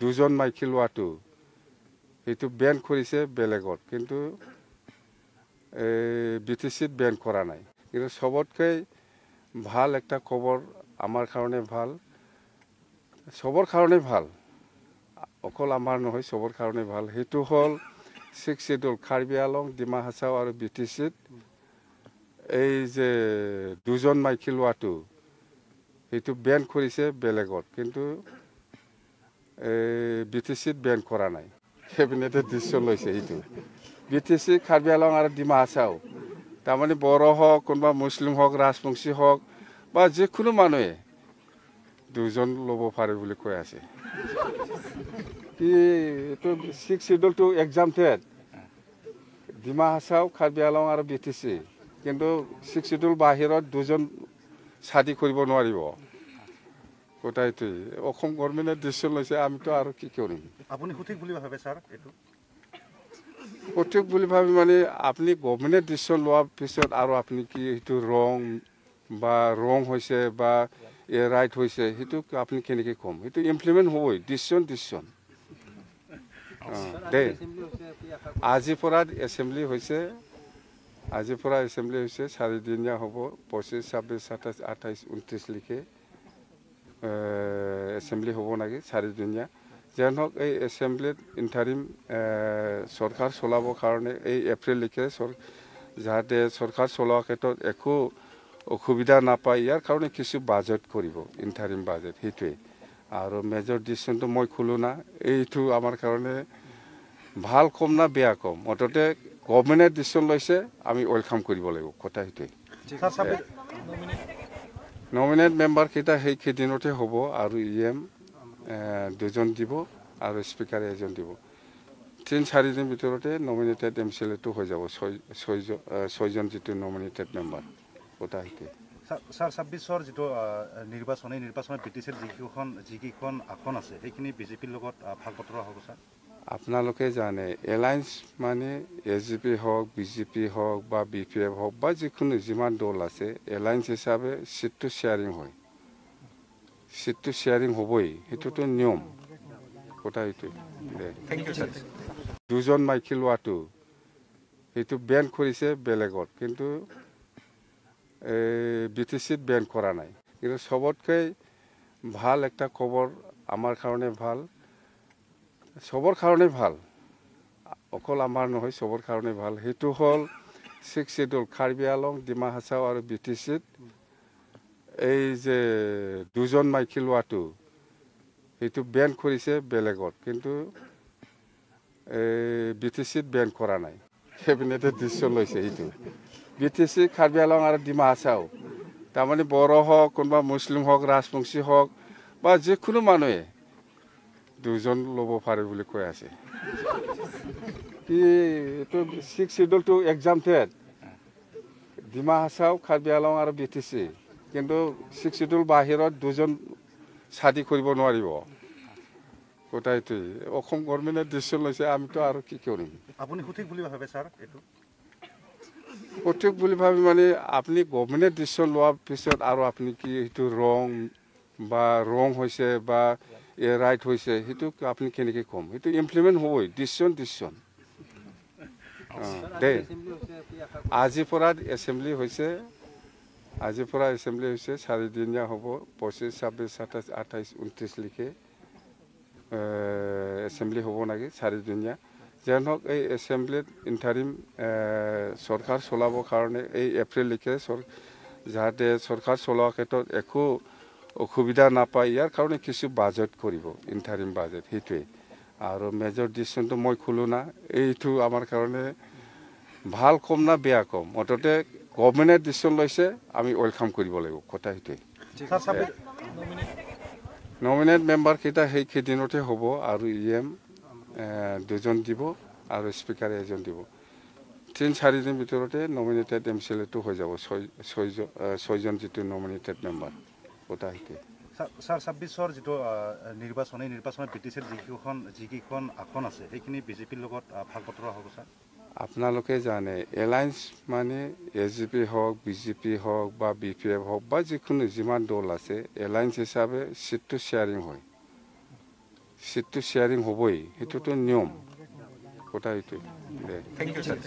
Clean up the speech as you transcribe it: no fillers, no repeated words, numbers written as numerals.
দুজন মাইকী লোৱাটো সেইটো বেন কৰিছে বেলেগত, কিন্তু BTCত বেন কৰা নাই। কিন্তু সবতকৈ ভাল একটা খবৰ আমাৰ কাৰণে ভাল, সবৰ কাৰণে ভাল, অকল আমাৰ নহয় সবৰ কাৰণে ভাল। সেইটো হ'ল 6 শিডিউল কাৰ্বি আলং, ডিমা হাছাও আৰু BTCত এই যে দুজন মাইকী লোৱাটো সেইটো বেন কৰিছে বেলেগত, কিন্তু BTCত বেন কৰা নাই। কেবিনেটে ডিচিশ্যন লৈছে সেইটো। BTC কাৰ্বি আলং আৰু ডিমা হাছাও তাৰমানে বড়ো হওক, কোনোবা মুছলিম হওক, ৰাজবংশী হওক বা যিকোনো মানুহে দুজন ল'ব পাৰে বুলি কৈ আছে। কি এইটো 6 শিডিউলটো এক্সামটেড ডিমা হাছাও, কাৰ্বি আলং আৰু BTC, কিন্তু 6 শিডিউল বাহিৰত দুজন শাদী কৰিব নোৱাৰিব। গোটাইটোৱে অসম গভৰ্ণমেণ্টে ডিচিশ্যন লৈছে, আমিতো আৰু কি কৰিম। আপুনি সঠিক বুলি ভাবে ছাৰ? এইটো সঠিক বুলি ভাবি মানে আপুনি গভৰ্ণমেণ্টে ডিচিশ্যন লোৱাৰ পিছত আৰু আপুনি কি সেইটো ৰং হৈছে বা ৰাইট হৈছে সেইটো আপুনি কেনেকৈ ক'ম? সেইটো ইমপ্লিমেণ্ট হ'বই, ডিচিশ্যন দেই। আজিৰ পৰা এছেম্বলি হৈছে, 4দিনীয়া হ'ব, 25, 26, 27, 28, 29লৈকে এছেম্বলি হ'ব নেকি, 4দিনীয়া। যেন হওক এই এছেম্বলিত ইণ্টাৰিম চৰকাৰ চলাবৰ কাৰণে এই এপ্ৰিললৈকে যাতে চৰকাৰ চলোৱাৰ ক্ষেত্ৰত একো অসুবিধা নাপায়, ইয়াৰ কাৰণে কিছু বাজেট কৰিব, ইণ্টাৰিম বাজেট, সেইটোৱে। আৰু মেজৰ ডিচিশ্যনটো মই ক'লোঁ না, এইটো আমাৰ কাৰণে ভাল কম না বেয়া কম, মুঠতে গভৰ্ণমেণ্টে ডিচিশ্যন লৈছে, আমি ৱেলকাম কৰিব লাগিব, কথা সেইটোৱে। নমিনেট মেম্বাৰকেইটা সেইকেইদিনতে হ'ব, আৰু EM দুজন দিব আৰু স্পীকাৰে এজন দিব। 3-4 দিনৰ ভিতৰতে নমিনেটেড MCLAটো হৈ যাব, ছয়জন যিটো নমিনেটেড মেম্বাৰ, কথা সেইটোৱে। ছাৰ 26ৰ যিটো নিৰ্বাচনত BTCৰ যিকেইখন আসন আছে সেইখিনি BJPৰ লগত ভাগ বতৰা হ'ব ছাৰ? আপোনালোকে জানে এলায়েন্স মানে SGP হওক, BJP হওক বা BPF হওক বা যিকোনো যিমান দল আছে, এলায়েন্স হিচাপে চিটটো শ্বেয়াৰিং হয়, চিটটো শ্বেয়াৰিং হ'বই, সেইটোতো নিয়ম, কথা সেইটোৱে। দুজন মাইকী লোৱাটো সেইটো বেন কৰিছে বেলেগত, কিন্তু BTCত বেন কৰা নাই। কিন্তু সবতকৈ ভাল একটা খবৰ আমাৰ কাৰণে ভাল, সবৰ কাৰণে ভাল, অকল আমাৰ নহয় সবৰ কাৰণে ভাল। সেইটো হ'ল 6 শিডিউল কাৰ্বি আলং, ডিমা হাছাও আৰু BTCত এই যে দুজন মাইকী লোৱাটো সেইটো বেন কৰিছে বেলেগত, কিন্তু BTCত বেন কৰা নাই। কেবিনেটে ডিচিশ্যন লৈছে সেইটো। BTC কাৰ্বি আলং আৰু ডিমা হাছাও তাৰমানে বড়ো হওক, কোনোবা মুছলিম হওক, ৰাজবংশী হওক বা যিকোনো মানুহে দুজন ল'ব পাৰে বুলি কৈ আছে। কি এইটো 6 শিডিউলটো এক্সামটেড ডিমা হাছাও, কাৰ্বি আলং আৰু BTC, কিন্তু 6 শিডিউল বাহিৰত দুজন শাদী কৰিব নোৱাৰিব, গোটাইটোৱে অসম গভৰ্ণমেণ্টে ডিচিশ্যন লৈছে, আমিতো আৰু কি কৰিম। আপুনি সঠিক বুলি ভাবে ছাৰ? এইটো সঠিক বুলি ভাবি মানে আপুনি গভৰ্ণমেণ্টে ডিচিশ্যন লোৱাৰ পিছত আৰু আপুনি কি সেইটো ৰং হৈছে বা ৰাইট হৈছে সেইটো আপুনি কেনেকৈ ক'ম? সেইটো ইমপ্লিমেণ্ট হ'বই, ডিচিশ্যন দেই। আজিৰ পৰা এছেম্বলি হৈছে, 4দিনীয়া হ'ব, 25, 26, 27, 28, 29লৈকে এছেম্বলি হ'ব নেকি, 4দিনীয়া। যেন হওক এই এছেম্বলিত ইণ্টাৰিম চৰকাৰ চলাবৰ কাৰণে এই এপ্ৰিললৈকে যাতে চৰকাৰ চলোৱাৰ ক্ষেত্ৰত একো অসুবিধা নাপায়, ইয়াৰ কাৰণে কিছু বাজেট কৰিব, ইণ্টাৰিম বাজেট, সেইটোৱে। আৰু মেজৰ ডিচিশ্যনটো মই ক'লোঁ না, এইটো আমাৰ কাৰণে ভাল কম না বেয়া কম, মুঠতে গভৰ্ণমেণ্টে ডিচিশ্যন লৈছে, আমি ৱেলকাম কৰিব লাগিব, কথা সেইটোৱে। নমিনেট মেম্বাৰকেইটা সেইকেইদিনতে হ'ব, আৰু EM দুজন দিব আৰু স্পীকাৰে এজন দিব। 3-4 দিনৰ ভিতৰতে নমিনেটেড MCLAটো হৈ যাব, ছয়জন যিটো নমিনেটেড মেম্বাৰ, কথা সেইটোৱে। ছাৰ 26ৰ যিটো নিৰ্বাচনত BTCৰ যিকেইখন আসন আছে সেইখিনি BJPৰ লগত ভাগ বতৰা হ'ব ছাৰ? আপোনালোকে জানে এলায়েন্স মানে SGP হওক, BJP হওক বা BPF হওক বা যিকোনো যিমান দল আছে, এলায়েন্স হিচাপে চিটটো শ্বেয়াৰিং হয়, চিটটো শ্বেয়াৰিং হ'বই, সেইটোতো নিয়ম কথা এইটোৱে। Thank you, sir.